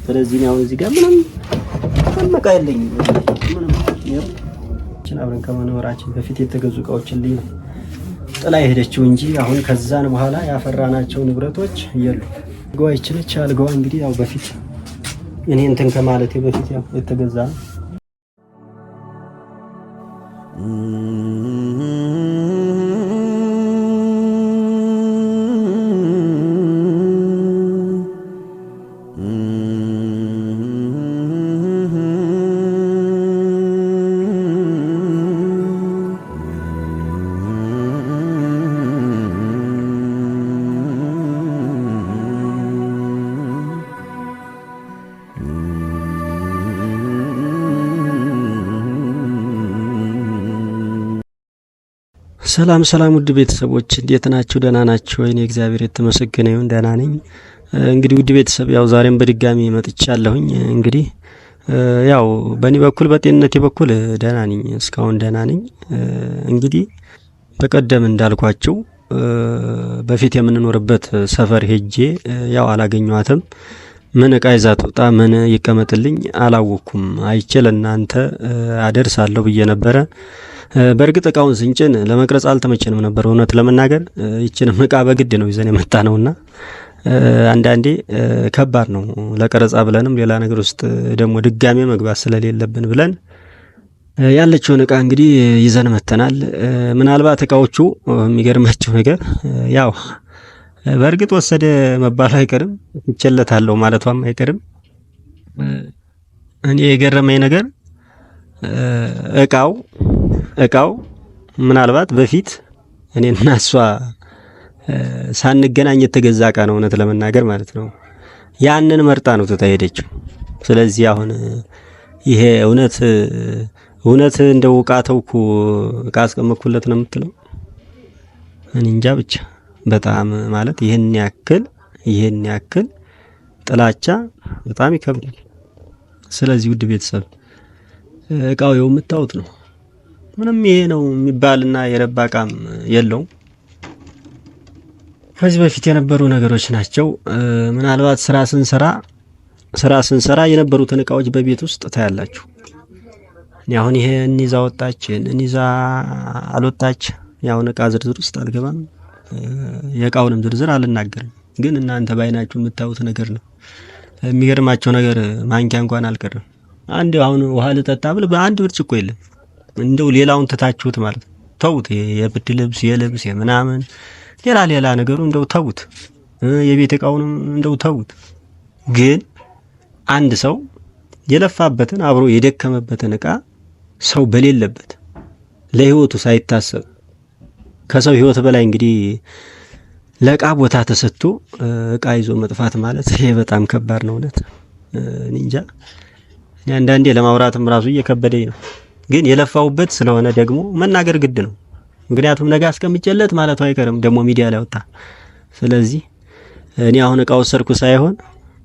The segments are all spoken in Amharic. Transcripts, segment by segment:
ስለዚህ ነው እዚህ ጋር ምንም ተመቃ የለኝም። ምንም ነው አብረን ከመኖራችን በፊት የተገዙ እቃዎችን ልይ ጥላ ሄደችው እንጂ አሁን ከዛን በኋላ ያፈራናቸው ንብረቶች የሉ። ጓይችነች አልጋዋ እንግዲህ ያው በፊት እኔ እንትን ከማለቴ በፊት ያው የተገዛ ነው። ሰላም ሰላም ውድ ቤተሰቦች እንዴት ናችሁ? ደህና ናችሁ ወይ? እኔ እግዚአብሔር የተመሰገነ ይሁን ደህና ነኝ። እንግዲህ ውድ ቤተሰብ ያው ዛሬም በድጋሚ መጥቻለሁኝ። እንግዲህ ያው በእኔ በኩል በጤንነቴ በኩል ደህና ነኝ፣ እስካሁን ደህና ነኝ። እንግዲህ በቀደም እንዳልኳችሁ በፊት የምንኖርበት ሰፈር ሄጄ ያው አላገኘኋትም። ምን እቃ ይዛ ትወጣ ምን ይቀመጥልኝ አላወኩም። አይቼ ለእናንተ አደርሳለሁ ብዬ ነበረ። በእርግጥ እቃውን ስንጭን ለመቅረጽ አልተመቸንም ነበር። እውነት ለመናገር ይችንም እቃ በግድ ነው ይዘን የመጣ ነውና አንዳንዴ ከባድ ነው ለቀረጻ ብለንም ሌላ ነገር ውስጥ ደግሞ ድጋሜ መግባት ስለሌለብን ብለን ያለችውን እቃ እንግዲህ ይዘን መተናል። ምናልባት እቃዎቹ የሚገርማቸው ነገር ያው በእርግጥ ወሰደ መባሉ አይቀርም፣ ይቸለታለሁ ማለቷም አይቀርም። እኔ የገረመኝ ነገር እቃው ምናልባት በፊት እኔና እሷ ሳንገናኝ የተገዛ እቃ ነው፣ እውነት ለመናገር ማለት ነው። ያንን መርጣ ነው ተታሄደችው። ስለዚህ አሁን ይሄ እውነት እንደው እቃ ተውኩ እቃ አስቀመጥኩለት ነው የምትለው? እኔ እንጃ ብቻ በጣም ማለት ይሄን ያክል ጥላቻ በጣም ይከብዳል። ስለዚህ ውድ ቤተሰብ እቃው የምታዩት ነው። ምንም ይሄ ነው የሚባልና የረባ እቃም የለውም። ከዚህ በፊት የነበሩ ነገሮች ናቸው። ምናልባት ስራ ስንሰራ የነበሩትን እቃዎች በቤት ውስጥ ታያላችሁ። አሁን ይሄ እንይዛ ወጣች እንይዛ አልወጣች ያውን እቃ ዝርዝር ውስጥ አልገባም። የእቃውንም ዝርዝር አልናገርም። ግን እናንተ ባይናችሁ የምታዩት ነገር ነው። የሚገርማቸው ነገር ማንኪያ እንኳን አልቀረም። አንድ አሁን ውሃ ልጠጣ ብል በአንድ ብርጭቆ የለም። እንደው ሌላውን ተታችሁት ማለት ተውት። የብድ ልብስ የልብስ የምናምን ሌላ ነገሩ እንደው ተውት። የቤት እቃውንም እንደው ተውት። ግን አንድ ሰው የለፋበትን አብሮ የደከመበትን እቃ ሰው በሌለበት ለህይወቱ ሳይታሰብ ከሰው ህይወት በላይ እንግዲህ ለእቃ ቦታ ተሰጥቶ እቃ ይዞ መጥፋት ማለት ይሄ በጣም ከባድ ነው። እውነት እንጃ አንዳንዴ ለማውራትም ራሱ እየከበደኝ ነው። ግን የለፋውበት ስለሆነ ደግሞ መናገር ግድ ነው። ምክንያቱም ነገ አስቀምጬለት ማለቱ አይቀርም ደግሞ ሚዲያ ላይ ወጣ። ስለዚህ እኔ አሁን እቃ ወሰርኩ ሳይሆን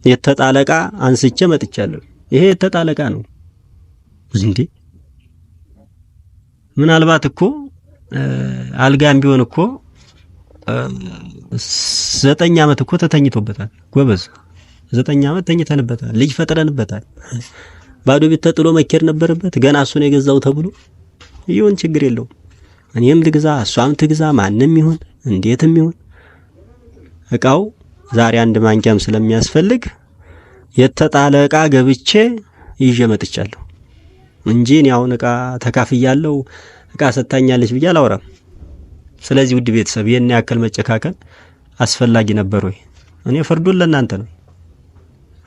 የተጣለ እቃ አንስቼ መጥቻለሁ። ይሄ የተጣለ እቃ ነው እንዴ! ምናልባት እኮ አልጋም ቢሆን እኮ 9 ዓመት እኮ ተተኝቶበታል። ጎበዝ 9 ዓመት ተኝተንበታል። ልጅ ፈጥረንበታል። ባዶ ቤት ተጥሎ መከር ነበርበት። ገና እሱ ነው የገዛው ተብሎ ይሁን ችግር የለውም። እኔም ልግዛ እሷም ትግዛ ማንንም ይሁን እንዴትም ይሁን እቃው ዛሬ አንድ ማንኪያም ስለሚያስፈልግ የተጣለ እቃ ገብቼ ይዤ መጥቻለሁ እንጂ እኔ አሁን እቃ ተካፍያለሁ እቃ ሰጣኛለች ብዬ አላወራም። ስለዚህ ውድ ቤተሰብ የኔ ያክል መጨካከል አስፈላጊ ነበር ወይ? እኔ ፍርዱን ለእናንተ ነው።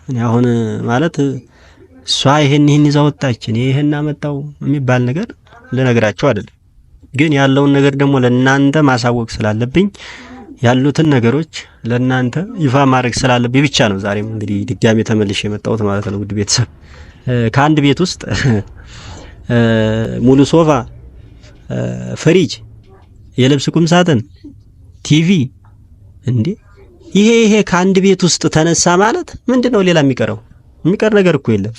እኔ አሁን ማለት እሷ ይሄን ይዘው ወጣች እኔ ይሄን አመጣው የሚባል ነገር ለነገራቸው አይደለም። ግን ያለውን ነገር ደግሞ ለእናንተ ማሳወቅ ስላለብኝ ያሉትን ነገሮች ለእናንተ ይፋ ማድረግ ስላለብኝ ብቻ ነው ዛሬም እንግዲህ ድጋሜ ተመልሼ የመጣሁት ማለት ነው። ውድ ቤተሰብ ከአንድ ቤት ውስጥ ሙሉ ሶፋ፣ ፍሪጅ፣ የልብስ ቁም ሳጥን፣ ቲቪ እንዴ ይሄ ከአንድ ቤት ውስጥ ተነሳ ማለት ምንድነው? ሌላ የሚቀር ነገር እኮ የለም።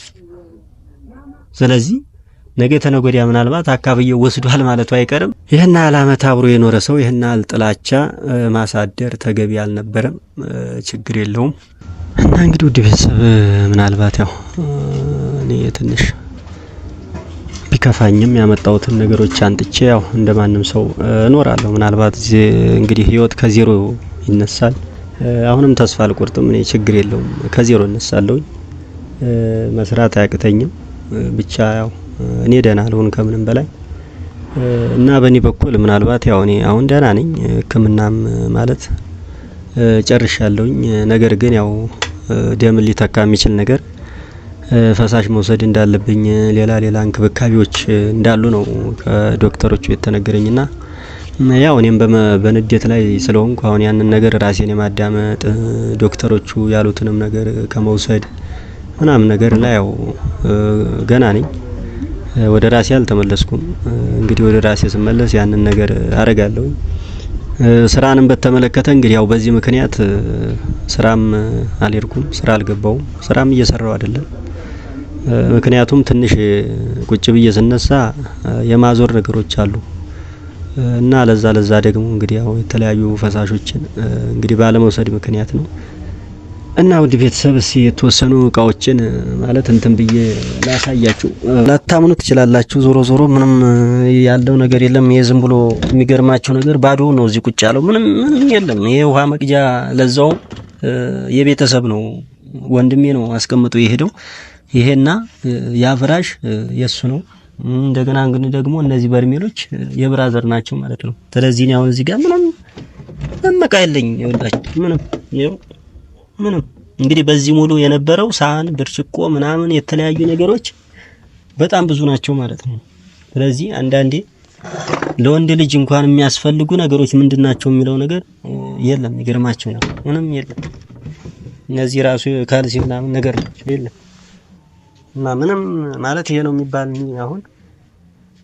ስለዚህ ነገ ተነጎዲያ ምናልባት አካባቢው ወስዷል ማለቱ አይቀርም። ይሄን ዓመት አብሮ የኖረ ሰው ይሄን ጥላቻ ማሳደር ተገቢ አልነበረም። ችግር የለውም። እና እንግዲህ ውድ ቤተሰብ ምናልባት ያው እኔ ትንሽ ቢከፋኝም ያመጣሁትን ነገሮች አንጥቼ ያው እንደማንም ሰው እኖራለሁ። ምናልባት እንግዲህ ህይወት ከዜሮ ይነሳል። አሁንም ተስፋ አልቆርጥም። እኔ ችግር የለውም ከዜሮ እነሳለሁ። መስራት አያቅተኝም። ብቻ ያው እኔ ደህና ልሁን ከምንም በላይ እና በእኔ በኩል ምናልባት ያው እኔ አሁን ደህና ነኝ። ህክምናም ማለት ጨርሻለሁኝ። ነገር ግን ያው ደም ሊተካ የሚችል ነገር ፈሳሽ መውሰድ እንዳለብኝ ሌላ እንክብካቤዎች እንዳሉ ነው ከዶክተሮቹ የተነገረኝና ያው እኔም በንዴት ላይ ስለሆንኩ አሁን ያንን ነገር ራሴን የማዳመጥ ዶክተሮቹ ያሉትንም ነገር ከመውሰድ ምናምን ነገር ላይ ያው ገና ነኝ። ወደ ራሴ አልተመለስኩም። እንግዲህ ወደ ራሴ ስመለስ ያንን ነገር አረጋለሁ። ስራንም በተመለከተ እንግዲህ ያው በዚህ ምክንያት ስራም አልሄድኩም፣ ስራ አልገባውም፣ ስራም እየሰራው አይደለም። ምክንያቱም ትንሽ ቁጭ ብዬ ስነሳ የማዞር ነገሮች አሉ እና ለዛ ደግሞ እንግዲህ ያው የተለያዩ ፈሳሾችን እንግዲህ ባለመውሰድ ምክንያት ነው። እና ውድ ቤተሰብ እስኪ የተወሰኑ እቃዎችን ማለት እንትን ብዬ ላሳያችሁ። ላታምኑ ትችላላችሁ። ዞሮ ምንም ያለው ነገር የለም። ይሄ ዝም ብሎ የሚገርማቸው ነገር ባዶ ነው። እዚህ ቁጭ ያለው ምንም የለም። ይሄ ውሃ መቅጃ ለዛው የቤተሰብ ነው። ወንድሜ ነው አስቀምጦ የሄደው። ይሄና ያ ፍራሽ የሱ ነው። እንደገና እንግዲህ ደግሞ እነዚህ በርሜሎች የብራዘር ናቸው ማለት ነው። ስለዚህ ነው አሁን እዚህ ጋር ምንም መመቃ የለኝ። ይወላችሁ ምንም እንግዲህ በዚህ ሙሉ የነበረው ሳህን፣ ብርጭቆ ምናምን የተለያዩ ነገሮች በጣም ብዙ ናቸው ማለት ነው። ስለዚህ አንዳንዴ ለወንድ ልጅ እንኳን የሚያስፈልጉ ነገሮች ምንድናቸው የሚለው ነገር የለም። ይገርማቸው ነው። ምንም የለም። እነዚህ ራሱ ካልሲ ምናምን ነገር ናቸው የለም። እና ምንም ማለት ይሄ ነው የሚባል አሁን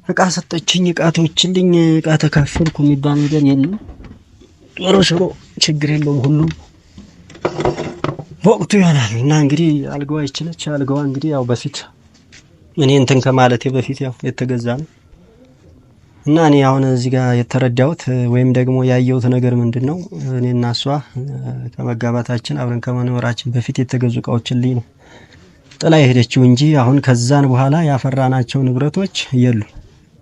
እቃ ሰጠችኝ፣ እቃ ተወችልኝ፣ እቃ ተካፈልኩ የሚባል ነገር የለም። ጦር ችግር የለውም ሁሉም ወቅቱ ይሆናል። እና እንግዲህ አልጋዋ ይችላል። አልጋዋ እንግዲህ ያው በፊት እኔ እንትን ከማለቴ በፊት ያው የተገዛ ነው። እና እኔ አሁን እዚህ ጋር የተረዳሁት ወይም ደግሞ ያየሁት ነገር ምንድነው እኔና እሷ ከመጋባታችን አብረን ከመኖራችን በፊት የተገዙ እቃዎችን ልይ ነው ጥላ የሄደችው እንጂ አሁን ከዛን በኋላ ያፈራናቸው ንብረቶች የሉም።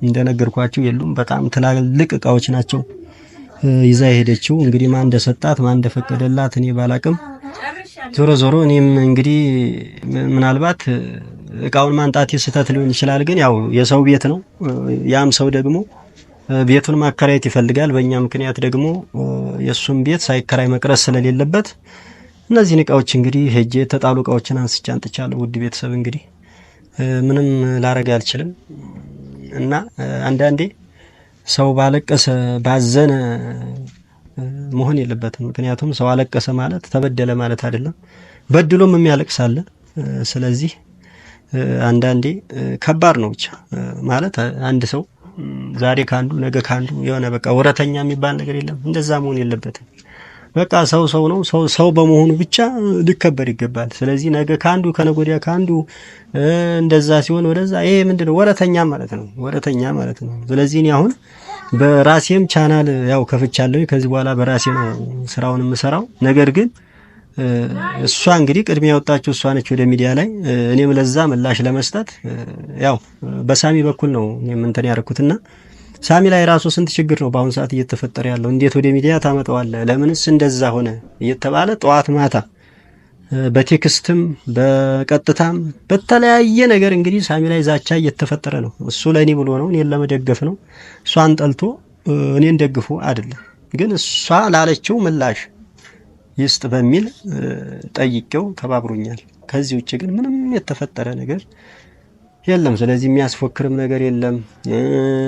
እንደነገርኳችሁ የሉም። በጣም ትላልቅ እቃዎች ናቸው ይዛ የሄደችው። እንግዲህ ማን እንደሰጣት ማን እንደፈቀደላት እኔ ባላቅም ዞሮ እኔም እንግዲህ ምናልባት እቃውን ማንጣት ስህተት ሊሆን ይችላል። ግን ያው የሰው ቤት ነው። ያም ሰው ደግሞ ቤቱን ማከራየት ይፈልጋል። በእኛ ምክንያት ደግሞ የሱም ቤት ሳይከራይ መቅረት ስለሌለበት እነዚህን እቃዎች እንግዲህ ሄጄ ተጣሉ እቃዎችን አንስቼ አንጥቻለሁ። ውድ ቤተሰብ እንግዲህ ምንም ላረግ አልችልም። እና አንዳንዴ ሰው ባለቀሰ ባዘነ መሆን የለበትም። ምክንያቱም ሰው አለቀሰ ማለት ተበደለ ማለት አይደለም። በድሎም የሚያለቅስ አለ። ስለዚህ አንዳንዴ ከባድ ነው ብቻ ማለት አንድ ሰው ዛሬ ካንዱ ነገ ካንዱ የሆነ በቃ ወረተኛ የሚባል ነገር የለም። እንደዛ መሆን የለበትም። በቃ ሰው ነው። ሰው በመሆኑ ብቻ ሊከበር ይገባል። ስለዚህ ነገ ካንዱ ከነገ ወዲያ ካንዱ እንደዛ ሲሆን ወደዛ ይሄ ምንድነው ወረተኛ ማለት ነው። ወረተኛ ማለት ነው። ስለዚህ እኔ አሁን በራሴም ቻናል ያው ከፍቻለሁ። ከዚህ በኋላ በራሴ ነው ስራውን የምሰራው። ነገር ግን እሷ እንግዲህ ቅድሚያ ያወጣችው እሷ ነች ወደ ሚዲያ ላይ። እኔም ለዛ ምላሽ ለመስጠት ያው በሳሚ በኩል ነው እኔም እንትን ያደረኩትና ሳሚ ላይ ራሱ ስንት ችግር ነው በአሁን ሰዓት እየተፈጠረ ያለው። እንዴት ወደ ሚዲያ ታመጣዋለህ? ለምንስ እንደዛ ሆነ እየተባለ ጠዋት ማታ በቴክስትም በቀጥታም በተለያየ ነገር እንግዲህ ሳሚ ላይ ዛቻ እየተፈጠረ ነው። እሱ ለኔ ብሎ ነው እኔን ለመደገፍ ነው። እሷን ጠልቶ እኔን ደግፎ አይደለም። ግን እሷ ላለችው ምላሽ ይስጥ በሚል ጠይቄው ተባብሮኛል። ከዚህ ውጭ ግን ምንም የተፈጠረ ነገር የለም። ስለዚህ የሚያስፎክርም ነገር የለም።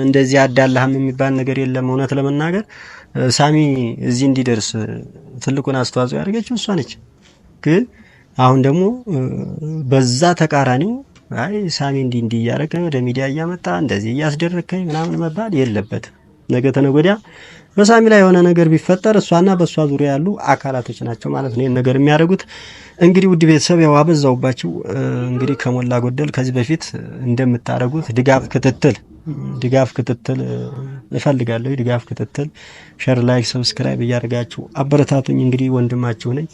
እንደዚህ አዳላህም የሚባል ነገር የለም። እውነት ለመናገር ሳሚ እዚህ እንዲደርስ ትልቁን አስተዋጽኦ ያደረገችው እሷ ነች። ግን አሁን ደግሞ በዛ ተቃራኒው አይ ሳሚ እንዲህ እያደረገ ወደ ሚዲያ እያመጣ እንደዚህ እያስደረከኝ ምናምን መባል የለበትም። ነገ ተነገ ወዲያ በሳሚ ላይ የሆነ ነገር ቢፈጠር እሷና በእሷ ዙሪያ ያሉ አካላቶች ናቸው ማለት ነው ይሄን ነገር የሚያደርጉት። እንግዲህ ውድ ቤተሰብ ያው አበዛውባችሁ። እንግዲህ ከሞላ ጎደል ከዚህ በፊት እንደምታደርጉት ድጋፍ ክትትል እፈልጋለሁ። ድጋፍ ክትትል ሼር፣ ላይክ፣ ሰብስክራይብ እያደረጋችሁ አበረታቱኝ። እንግዲህ ወንድማችሁ ነኝ።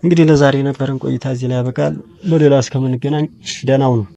እንግዲህ ለዛሬ የነበረን ቆይታ እዚህ ላይ ያበቃል። በሌላ እስከምንገናኝ ደህና ሁኑ።